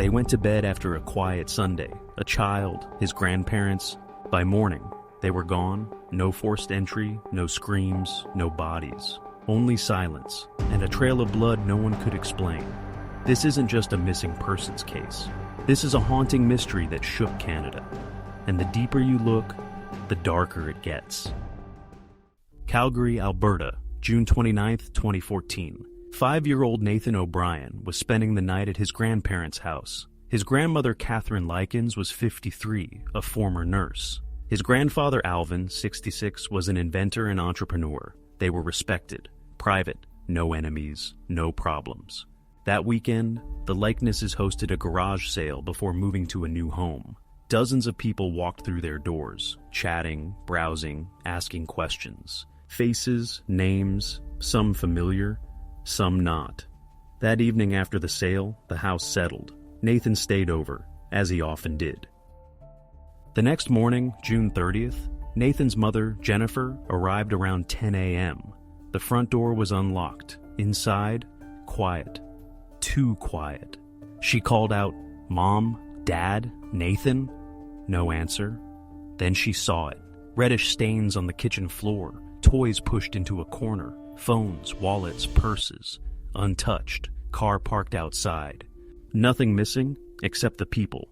They went to bed after a quiet Sunday. A child, his grandparents. By morning, they were gone. No forced entry, no screams, no bodies. Only silence, and a trail of blood no one could explain. This isn't just a missing persons case. This is a haunting mystery that shook Canada. And the deeper you look, the darker it gets. Calgary, Alberta, June 29, 2014. 5-year-old Nathan O'Brien was spending the night at his grandparents' house. His grandmother, Kathryn Liknes, was 53, a former nurse. His grandfather, Alvin, 66, was an inventor and entrepreneur. They were respected, private, no enemies, no problems. That weekend, the Likneses hosted a garage sale before moving to a new home. Dozens of people walked through their doors, chatting, browsing, asking questions. Faces, names, some familiar, some not. That evening after the sale, the house settled. Nathan stayed over, as he often did. The next morning, June 30th, Nathan's mother, Jennifer, arrived around 10 a.m. The front door was unlocked. Inside, quiet. Too quiet. She called out, "Mom, Dad, Nathan?" No answer. Then she saw it. Reddish stains on the kitchen floor, toys pushed into a corner, phones, wallets, purses, untouched, car parked outside. Nothing missing except the people.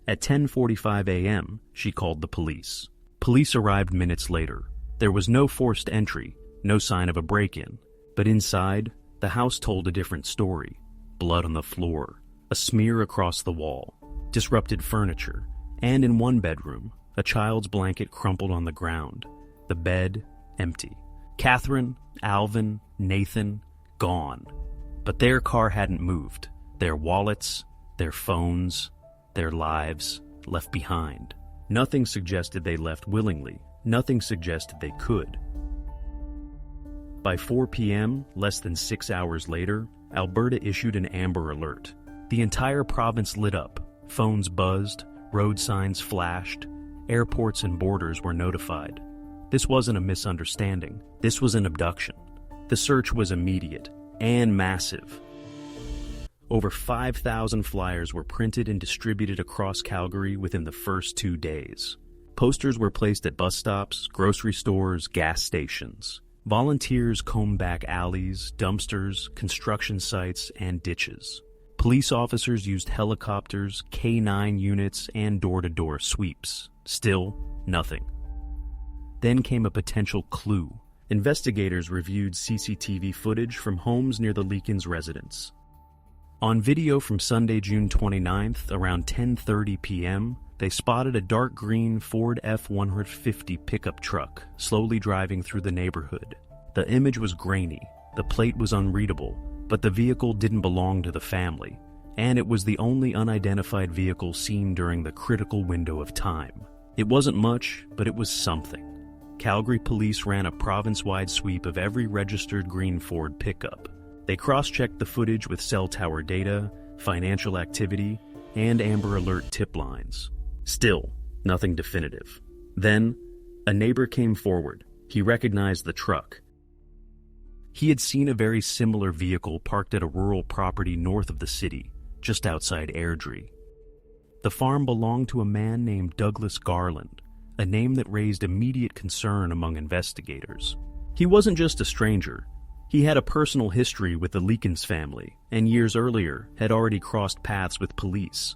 At 10:45 a.m., she called the police. Police arrived minutes later. There was no forced entry, no sign of a break-in. But inside, the house told a different story. Blood on the floor, a smear across the wall, disrupted furniture, and in one bedroom, a child's blanket crumpled on the ground. The bed, empty. Kathryn, Alvin, Nathan, gone. But their car hadn't moved. Their wallets, their phones, their lives left behind. Nothing suggested they left willingly. Nothing suggested they could. By 4 p.m., less than 6 hours later, Alberta issued an Amber Alert. The entire province lit up. Phones buzzed, road signs flashed, airports and borders were notified. This wasn't a misunderstanding. This was an abduction. The search was immediate and massive. Over 5,000 flyers were printed and distributed across Calgary within the first 2 days. Posters were placed at bus stops, grocery stores, gas stations. Volunteers combed back alleys, dumpsters, construction sites, and ditches. Police officers used helicopters, K-9 units, and door-to-door sweeps. Still, nothing. Then came a potential clue. Investigators reviewed CCTV footage from homes near the Liknes residence. On video from Sunday, June 29th, around 10:30 p.m., they spotted a dark green Ford F-150 pickup truck slowly driving through the neighborhood. The image was grainy, the plate was unreadable, but the vehicle didn't belong to the family, and it was the only unidentified vehicle seen during the critical window of time. It wasn't much, but it was something. Calgary police ran a province-wide sweep of every registered green Ford pickup. They cross-checked the footage with cell tower data, financial activity, and Amber Alert tip lines. Still, nothing definitive. Then, a neighbor came forward. He recognized the truck. He had seen a very similar vehicle parked at a rural property north of the city, just outside Airdrie. The farm belonged to a man named Douglas Garland, a name that raised immediate concern among investigators. He wasn't just a stranger. He had a personal history with the Liknes family, and years earlier had already crossed paths with police.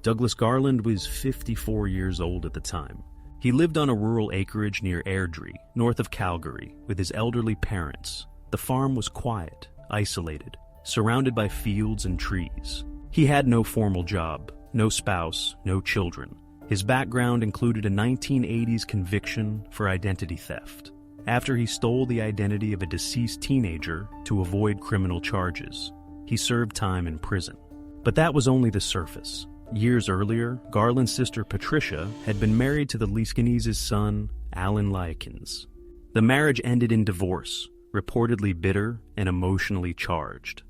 Douglas Garland was 54 years old at the time. He lived on a rural acreage near Airdrie, north of Calgary, with his elderly parents. The farm was quiet, isolated, surrounded by fields and trees. He had no formal job, no spouse, no children. His background included a 1980s conviction for identity theft, after he stole the identity of a deceased teenager to avoid criminal charges. He served time in prison. But that was only the surface. Years earlier, Garland's sister Patricia had been married to the Liknes' son, Alan Liknes. The marriage ended in divorce, reportedly bitter and emotionally charged.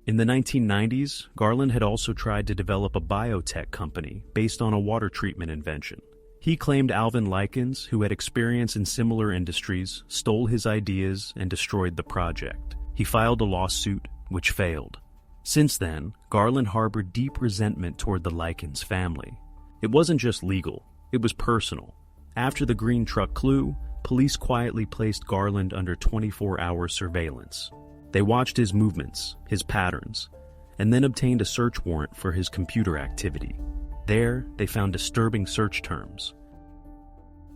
In the 1990s, Garland had also tried to develop a biotech company based on a water treatment invention. He claimed Alvin Liknes, who had experience in similar industries, stole his ideas and destroyed the project. He filed a lawsuit, which failed. Since then, Garland harbored deep resentment toward the Liknes family. It wasn't just legal, it was personal. After the green truck clue, police quietly placed Garland under 24-hour surveillance. They watched his movements, his patterns, and then obtained a search warrant for his computer activity. There, they found disturbing search terms.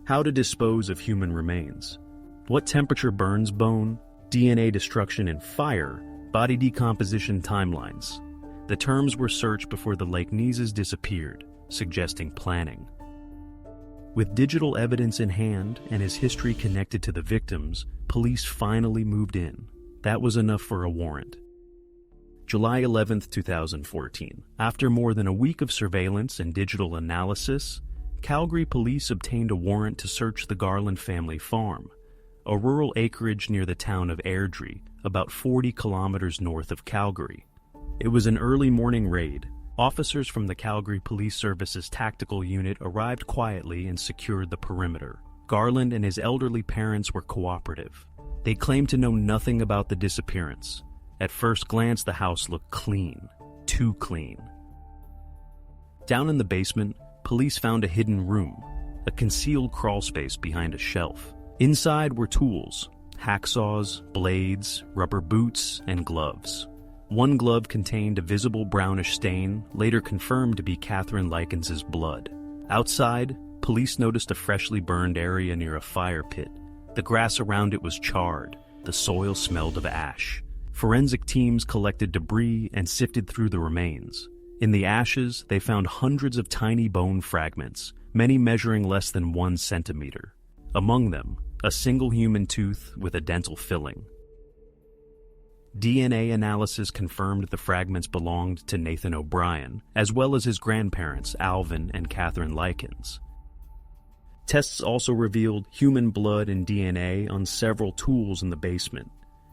How to dispose of human remains. What temperature burns bone, DNA destruction in fire, body decomposition timelines. The terms were searched before the Likneses disappeared, suggesting planning. With digital evidence in hand and his history connected to the victims, police finally moved in. That was enough for a warrant. July 11, 2014. After more than a week of surveillance and digital analysis, Calgary police obtained a warrant to search the Garland family farm, a rural acreage near the town of Airdrie, about 40 kilometers north of Calgary. It was an early morning raid. Officers from the Calgary Police Service's tactical unit arrived quietly and secured the perimeter. Garland and his elderly parents were cooperative. They claimed to know nothing about the disappearance. At first glance, the house looked clean. Too clean. Down in the basement, police found a hidden room, a concealed crawlspace behind a shelf. Inside were tools, hacksaws, blades, rubber boots, and gloves. One glove contained a visible brownish stain, later confirmed to be Kathryn Liknes' blood. Outside, police noticed a freshly burned area near a fire pit. The grass around it was charred. The soil smelled of ash. Forensic teams collected debris and sifted through the remains. In the ashes, they found hundreds of tiny bone fragments, many measuring less than 1 centimeter. Among them, a single human tooth with a dental filling. DNA analysis confirmed the fragments belonged to Nathan O'Brien, as well as his grandparents, Alvin and Kathryn Liknes. Tests also revealed human blood and DNA on several tools in the basement,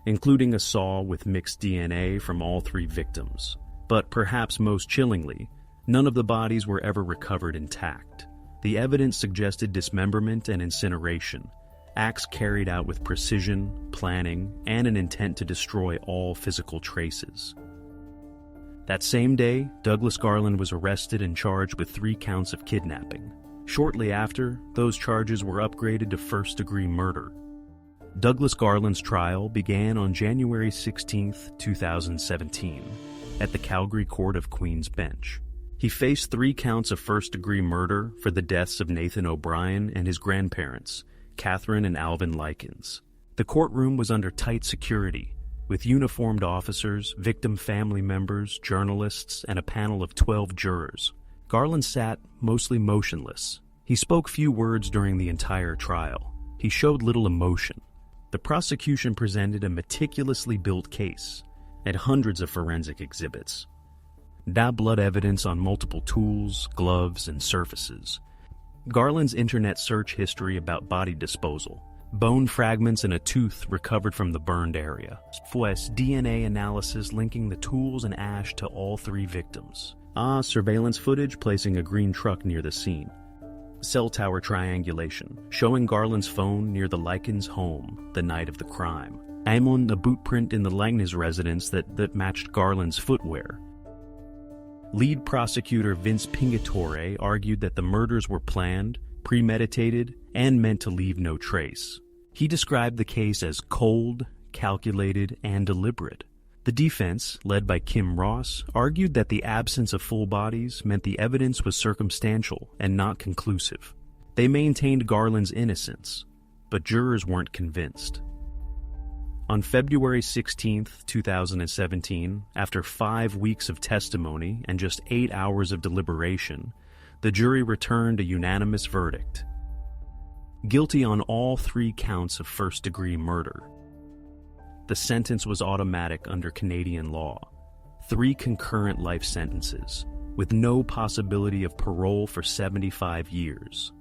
including a saw with mixed DNA from all 3 victims. But perhaps most chillingly, none of the bodies were ever recovered intact. The evidence suggested dismemberment and incineration, acts carried out with precision, planning, and an intent to destroy all physical traces. That same day, Douglas Garland was arrested and charged with 3 counts of kidnapping. Shortly after, those charges were upgraded to first-degree murder. Douglas Garland's trial began on January 16, 2017, at the Calgary Court of Queen's Bench. He faced 3 counts of first-degree murder for the deaths of Nathan O'Brien and his grandparents, Kathryn and Alvin Liknes. The courtroom was under tight security, with uniformed officers, victim family members, journalists, and a panel of 12 jurors. Garland sat mostly motionless. He spoke few words during the entire trial. He showed little emotion. The prosecution presented a meticulously built case and hundreds of forensic exhibits. Blood evidence on multiple tools, gloves, and surfaces. Garland's internet search history about body disposal. Bone fragments and a tooth recovered from the burned area. DNA analysis linking the tools and ash to all 3 victims. Surveillance footage placing a green truck near the scene. Cell tower triangulation, showing Garland's phone near the Liknes' home the night of the crime. A boot print in the Liknes residence that matched Garland's footwear. Lead prosecutor Vince Pingatore argued that the murders were planned, premeditated, and meant to leave no trace. He described the case as cold, calculated, and deliberate. The defense, led by Kim Ross, argued that the absence of full bodies meant the evidence was circumstantial and not conclusive. They maintained Garland's innocence, but jurors weren't convinced. On February 16, 2017, after 5 weeks of testimony and just 8 hours of deliberation, the jury returned a unanimous verdict. Guilty on all 3 counts of first-degree murder. The sentence was automatic under Canadian law. 3 concurrent life sentences, with no possibility of parole for 75 years.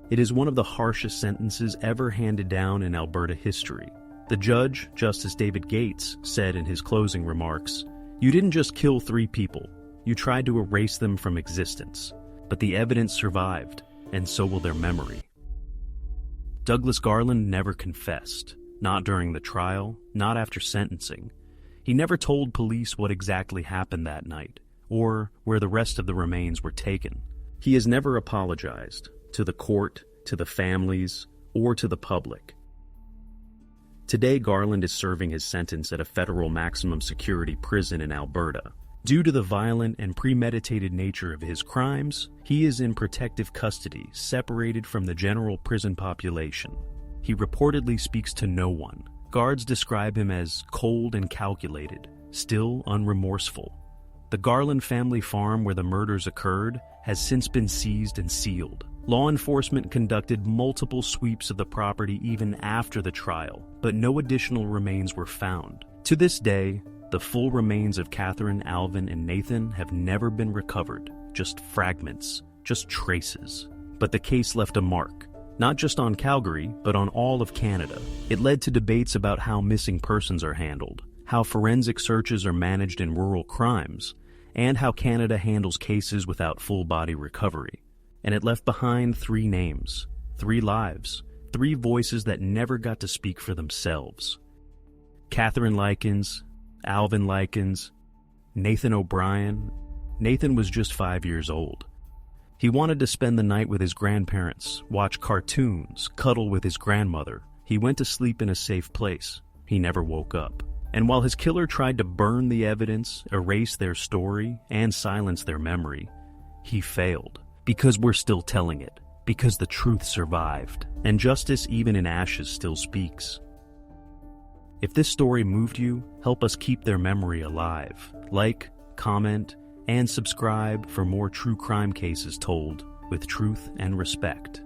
It is one of the harshest sentences ever handed down in Alberta history. The judge, Justice David Gates, said in his closing remarks, "You didn't just kill 3 people, you tried to erase them from existence. But the evidence survived, and so will their memory." Douglas Garland never confessed, not during the trial, not after sentencing. He never told police what exactly happened that night, or where the rest of the remains were taken. He has never apologized to the court, to the families, or to the public. Today, Garland is serving his sentence at a federal maximum security prison in Alberta. Due to the violent and premeditated nature of his crimes, he is in protective custody, separated from the general prison population. He reportedly speaks to no one. Guards describe him as cold and calculated, still unremorseful. The Garland family farm where the murders occurred has since been seized and sealed. Law enforcement conducted multiple sweeps of the property even after the trial, but no additional remains were found. To this day, the full remains of Kathryn, Alvin, and Nathan have never been recovered, just fragments, just traces. But the case left a mark, not just on Calgary, but on all of Canada. It led to debates about how missing persons are handled, how forensic searches are managed in rural crimes, and how Canada handles cases without full-body recovery. And it left behind 3 names, 3 lives, 3 voices that never got to speak for themselves. Kathryn Liknes, Alvin Liknes, Nathan O'Brien. Nathan was just 5 years old. He wanted to spend the night with his grandparents, watch cartoons, cuddle with his grandmother. He went to sleep in a safe place. He never woke up. And while his killer tried to burn the evidence, erase their story, and silence their memory, he failed. Because we're still telling it. Because the truth survived. And justice, even in ashes, still speaks. If this story moved you, help us keep their memory alive. Like, comment, and subscribe for more true crime cases told with truth and respect.